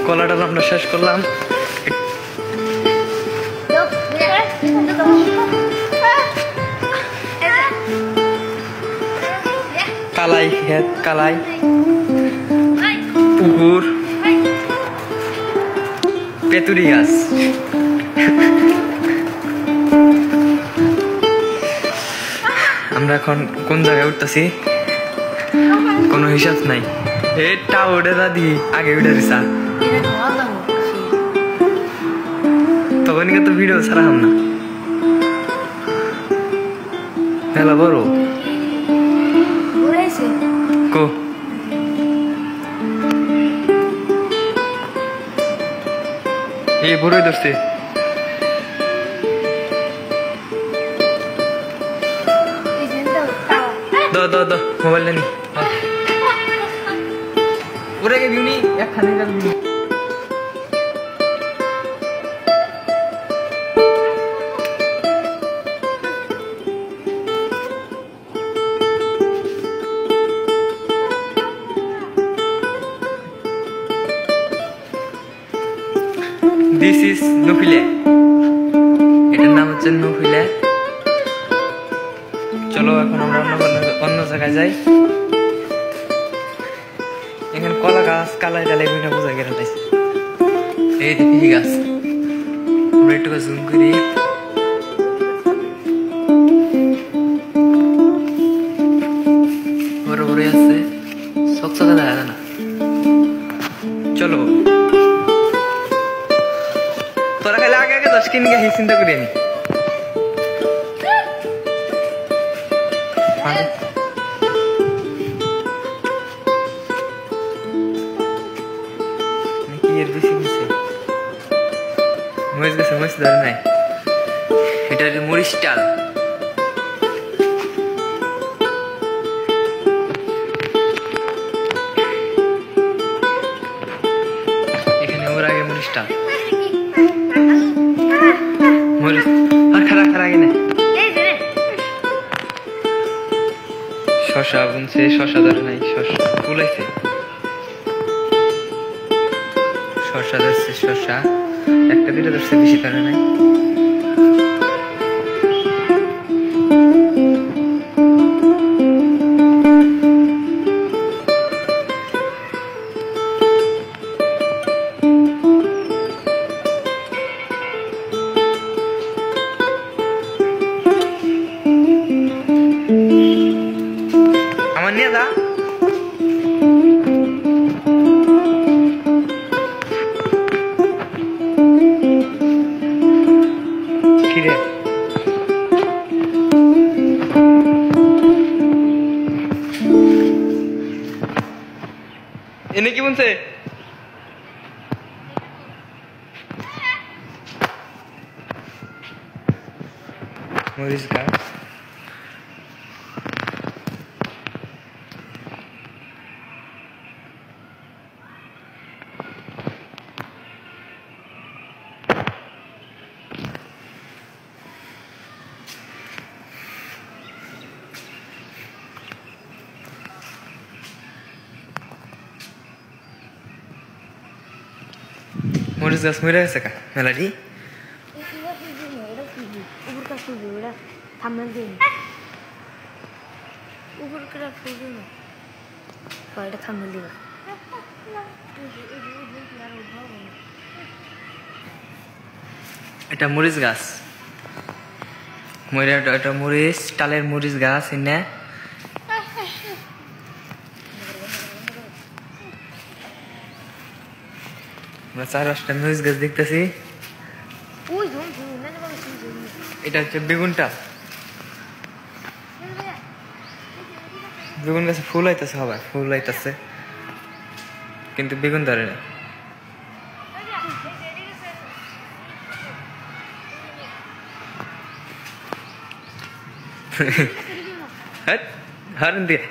কলাটা আমরা শেষ করলাম। কালাই ক্ষেত, কালাই পুকুর, পেতুরি গাছ। আমরা এখন কোন জায়গায় উঠতেছি কোনো হিসাব নাই। এটা ওটা দাদি আগে উঠে দিছা তখন তো ভিডিও ছাড়াম না। মেলা বড় কো এই বড়ই ধরছে। দো মোবাইল নি উড়ে গে বিউনি একখানে গেল। দিস ইজ নুফিলে, এটার নাম হচ্ছে নুফিলে। চলো এখন আমরা অন্য জায়গায় যাই। এখানে কলা গাছ, কালাই ডালাই মিঠা বোঝা গেলে লাইছে। এই দেখি গাছ, আমরা একটু জুম করি। বড় বড় আছে, চকচকা দেখা যায় না। চলো তোরা খাইলে আগে আগে 10 কিনে গিয়ে চিন্তা করি আমি। মরিচ গেছে, মরিচ ধরে নাই। এটা হচ্ছে মরিচ ডাল। এখানে ওর আগে মরিচ ডাল, মরিচ আর খারা খারা আগে না। শশা বুনছে, শশা ধরে নাই, শশা ফুলাইছে। শশা ধরছে, শশা একটা দুটো ধরছে, বেশি ধরে নাই। আমার নিয়ে যা। এনে কি বলছে? মরিচ গাছ। মরিচ গাছ মরে গেছে কা মেলাডি। এটা মরিচ গাছ, এটা মরিচ টালের মরিচ গাছ। এনে আমরা 4-5টা মরিচ গাছ দেখতেছি। এটা হচ্ছে বেগুনটা। বেগুন গাছে ফুল আইতেছে, সবাই ফুল আইতেছে কিন্তু বেগুন ধরে না। হারন দিয়ে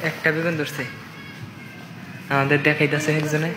একটা বেগুন ধরছে, আমাদের দেখাইতেছে একজনে।